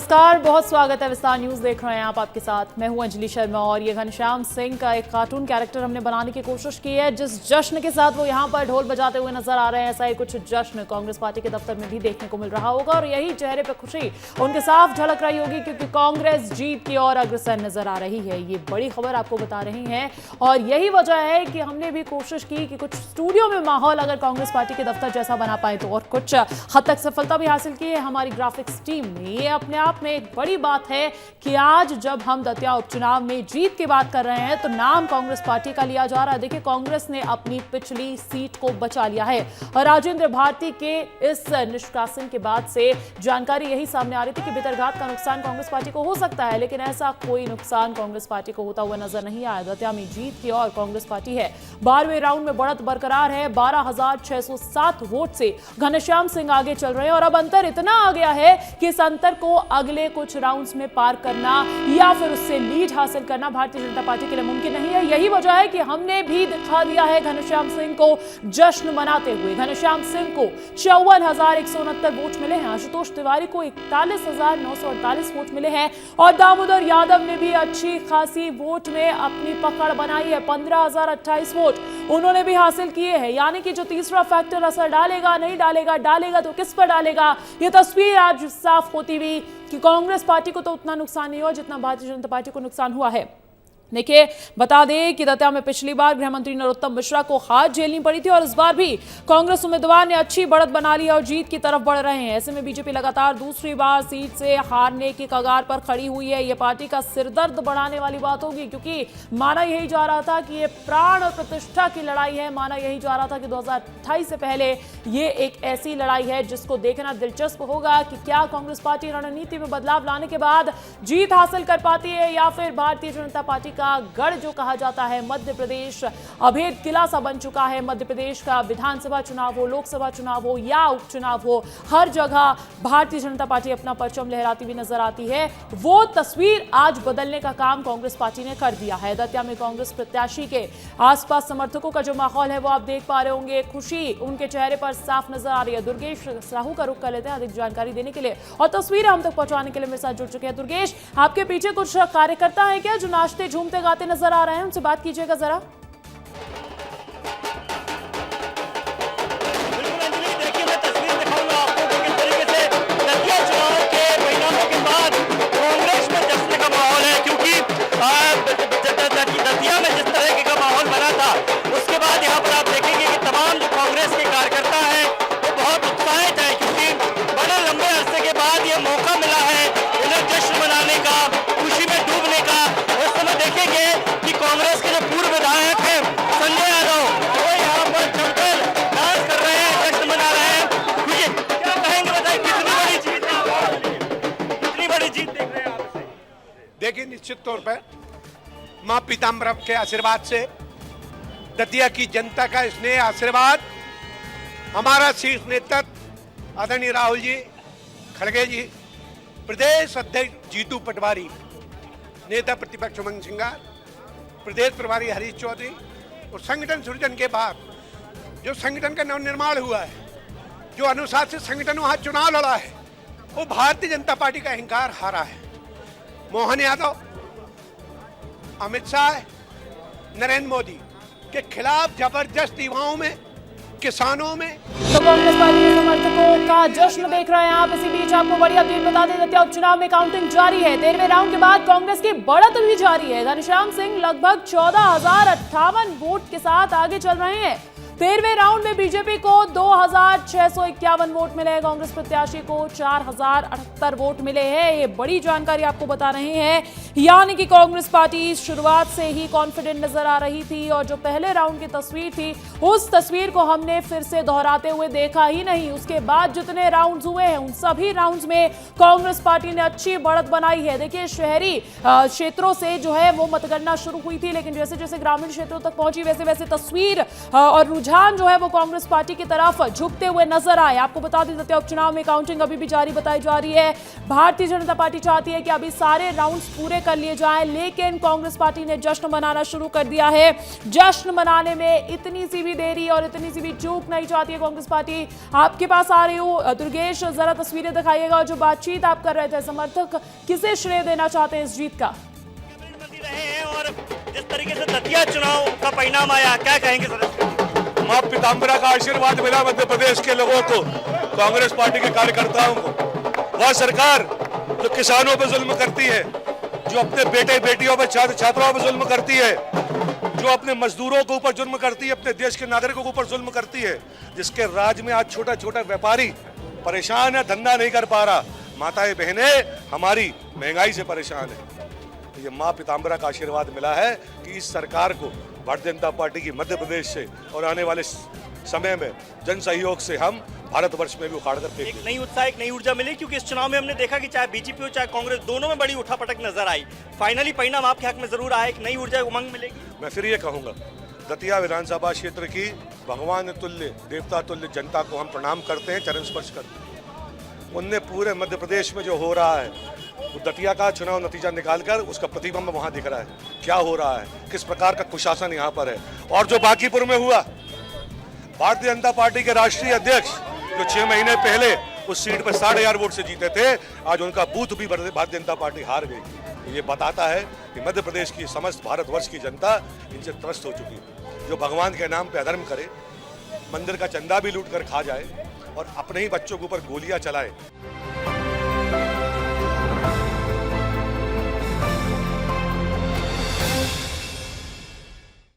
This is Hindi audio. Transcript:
नमस्कार, बहुत स्वागत है। विस्तार न्यूज देख रहे हैं आप, आपके साथ मैं हूं अंजलि शर्मा। और ये घनश्याम सिंह का एक कार्टून कैरेक्टर हमने बनाने की कोशिश की है। जिस जश्न के साथ वो यहां पर ढोल बजाते हुए नजर आ रहे हैं, ऐसा ही कुछ जश्न कांग्रेस पार्टी के दफ्तर में भी देखने को मिल रहा होगा। और यही चेहरे पर खुशी उनके साफ झलक रही होगी, क्योंकि कांग्रेस जीत की ओर अग्रसर नजर आ रही है। ये बड़ी खबर आपको बता रही है और यही वजह है कि हमने भी कोशिश की कि कुछ स्टूडियो में माहौल अगर कांग्रेस पार्टी के दफ्तर जैसा बना पाए तो, और कुछ हद तक सफलता भी हासिल की है हमारी ग्राफिक्स टीम ने। ये अपने आप में एक बड़ी बात है कि आज जब हम दतिया उपचुनाव में जीत की बात कर रहे हैं तो नाम कांग्रेस पार्टी का लिया जा रहा है। देखिए, कांग्रेस ने अपनी पिछली सीट को बचा लिया है और राजेंद्र भारती के इस निष्कासन के बाद से जानकारी यही सामने आ रही थी कि भितरघात का नुकसान कांग्रेस पार्टी को हो सकता है, लेकिन ऐसा कोई नुकसान कांग्रेस पार्टी को होता हुआ नजर नहीं आया। दतिया में जीत की ओर कांग्रेस पार्टी है। 12वें राउंड में बढ़त बरकरार है। 12,607 वोट से घनश्याम सिंह आगे चल रहे हैं और अब अंतर इतना आ गया है कि इस अंतर को अगले कुछ राउंड्स में पार करना या फिर उससे लीड हासिल करना भारतीय जनता पार्टी के लिए मुमकिन नहीं है। यही वजह है कि हमने भी दिखा दिया है घनश्याम सिंह को जश्न मनाते हुए। घनश्याम सिंह को 54,169 वोट मिले हैं, आशुतोष तिवारी को 41,948 वोट मिले हैं और दामोदर यादव ने भी अच्छी खासी वोट में अपनी पकड़ बनाई है। 15,028 वोट उन्होंने भी हासिल किए हैं। यानी कि जो तीसरा फैक्टर असर डालेगा, नहीं डालेगा, डालेगा तो किस पर डालेगा, ये तस्वीर आज साफ होती हुई कि कांग्रेस पार्टी को तो उतना नुकसान नहीं हुआ जितना भारतीय जनता पार्टी को नुकसान हुआ है। देखिए, बता दें कि दतिया में पिछली बार गृह मंत्री नरोत्तम मिश्रा को हार झेलनी पड़ी थी और इस बार भी कांग्रेस उम्मीदवार ने अच्छी बढ़त बना ली और जीत की तरफ बढ़ रहे हैं। ऐसे में बीजेपी लगातार दूसरी बार सीट से हारने की कगार पर खड़ी हुई है। ये पार्टी का सिरदर्द बढ़ाने वाली बात होगी, क्योंकि माना यही जा रहा था कि ये प्राण और प्रतिष्ठा की लड़ाई है। माना यही जा रहा था कि 2028 से पहले ये एक ऐसी लड़ाई है जिसको देखना दिलचस्प होगा कि क्या कांग्रेस पार्टी रणनीति में बदलाव लाने के बाद जीत हासिल कर पाती है या फिर भारतीय जनता पार्टी का गढ़ जो कहा जाता है मध्य प्रदेश अभेद किला सा बन चुका है। मध्य प्रदेश का विधानसभा चुनाव हो, लोकसभा चुनाव हो या उपचुनाव हो, हर जगह भारतीय जनता पार्टी अपना परचम लहराती हुई नजर आती है। वो तस्वीर आज बदलने का काम कांग्रेस पार्टी ने कर दिया है। दतिया में कांग्रेस प्रत्याशी के आसपास समर्थकों का जो माहौल है वो आप देख पा रहे होंगे। खुशी उनके चेहरे पर साफ नजर आ रही है। दुर्गेश साहू का रुख कर लेते हैं अधिक जानकारी देने के लिए और तस्वीरें हम तक पहुंचाने के लिए मेरे साथ जुड़ चुके हैं। दुर्गेश, आपके पीछे कुछ कार्यकर्ता है क्या जो नाचते झूमते गाते नजर आ रहे हैं? उनसे बात कीजिएगा जरा। कांग्रेस के जो पूर्व विधायक हैं संजय यादव, वो यहाँ पर जमकर डांस कर रहे हैं, जश्न मना रहे हैं। क्या कहेंगे, बताइए कितनी बड़ी जीत है, कितनी बड़ी जीत देख रहे हैं आप? देखिए, निश्चित तौर पर मां पीताम्बर के आशीर्वाद से, दतिया की जनता का स्नेह आशीर्वाद, हमारा शीर्ष नेतृत्व आदरणीय राहुल जी खड़गे जी, प्रदेश अध्यक्ष जीतू पटवारी, नेता प्रतिपक्ष उमंग सिंगार, प्रदेश प्रभारी हरीश चौधरी और संगठन सृजन के बाद जो संगठन का नवनिर्माण हुआ है, जो अनुशासित संगठन वहां चुनाव लड़ा है, वो भारतीय जनता पार्टी का अहंकार हारा है। मोहन यादव, अमित शाह, नरेंद्र मोदी के खिलाफ जबरदस्त युवाओं में, किसानों में। तो कांग्रेस पार्टी के समर्थकों का जश्न देख रहे हैं आप। इसी बीच आपको बड़ी अपडेट बता दें, दतिया उपचुनाव में काउंटिंग जारी है। 13वें राउंड के बाद कांग्रेस की बढ़त भी जारी है। घनश्याम सिंह लगभग 14,058 वोट के साथ आगे चल रहे हैं। 13वें राउंड में बीजेपी को 2,651 वोट मिले हैं, कांग्रेस प्रत्याशी को 4,078 वोट मिले हैं। ये बड़ी जानकारी आपको बता रहे हैं। यानी कि कांग्रेस पार्टी शुरुआत से ही कॉन्फिडेंट नजर आ रही थी और जो पहले राउंड की तस्वीर थी उस तस्वीर को हमने फिर से दोहराते हुए देखा ही नहीं। उसके बाद जितने राउंड्स हुए हैं उन सभी राउंड्स में कांग्रेस पार्टी ने अच्छी बढ़त बनाई है। देखिए, शहरी क्षेत्रों से जो है वो मतगणना शुरू हुई थी, लेकिन जैसे जैसे ग्रामीण क्षेत्रों तक पहुंची वैसे वैसे तस्वीर और रुझान जो है वो कांग्रेस पार्टी की तरफ झुकते हुए नजर आए। आपको बता दें, दतिया उपचुनाव में काउंटिंग अभी भी जारी बताई जा रही है। भारतीय जनता पार्टी चाहती है कि अभी सारे राउंड्स पूरे कर लिए जाएं, लेकिन कांग्रेस पार्टी ने जश्न मनाना शुरू कर दिया है। जश्न मनाने में इतनी सी भी देरी और इतनी सी भी चूक नहीं चाहती है कांग्रेस पार्टी। आपके पास आ रही हूं दुर्गेश, जरा तस्वीरें दिखाइएगा। जो बातचीत आप कर रहे थे, समर्थक किसे श्रेय देना चाहते हैं इस जीत का? रहे हैं और जिस तरीके से दतिया चुनाव का परिणाम आया, क्या कहेंगे सर? मां पीताम्बरा का आशीर्वाद मिला मध्य प्रदेश के लोगों को, कांग्रेस पार्टी के कार्यकर्ताओं को। वह सरकार जो किसानों पर जुल्म करती है, जो अपने बेटे बेटियों पर छात्राओं पर जुल्म करती है, जो अपने मजदूरों के ऊपर जुल्म करती है, अपने देश के नागरिकों के ऊपर जुल्म करती है, जिसके राज में आज छोटा छोटा व्यापारी परेशान है, धंधा नहीं कर पा रहा, माताएं बहनें हमारी महंगाई से परेशान है। ये मां पीताम्बरा का आशीर्वाद मिला है कि इस सरकार को भारतीय जनता पार्टी की मध्य प्रदेश से और आने वाले समय में जन सहयोग से हम भारतवर्ष में भी उखाड़ कर फेंकेंगे। एक नई उत्साह, एक नई ऊर्जा मिली, क्योंकि इस चुनाव में हमने देखा कि चाहे बीजेपी हो चाहे कांग्रेस, दोनों में बड़ी उठापटक नजर आई। फाइनली परिणाम आपके हक में जरूर आया, एक नई ऊर्जा उमंग मिलेगी। मैं फिर ये कहूंगा, दतिया विधानसभा क्षेत्र की भगवान तुल्य, देवता तुल्य जनता को हम प्रणाम करते हैं, चरण स्पर्श करते हैं। उनने पूरे मध्य प्रदेश में जो हो रहा है, वो दतिया का चुनाव नतीजा निकालकर उसका प्रतिबिंब वहां दिख रहा है, क्या हो रहा है, किस प्रकार का कुशासन यहाँ पर है। और जो बांकीपुर में हुआ, भारतीय जनता पार्टी के राष्ट्रीय अध्यक्ष जो 6 महीने पहले उस सीट पर 10,500 वोट से जीते थे, आज उनका बूथ भी भारतीय जनता पार्टी हार गई। ये बताता है कि मध्य प्रदेश की समस्त भारतवर्ष की जनता इनसे त्रस्त हो चुकी है। जो भगवान के नाम पे अधर्म करे, मंदिर का चंदा भी लूट कर खा जाए और अपने ही बच्चों के ऊपर गोलियां चलाए,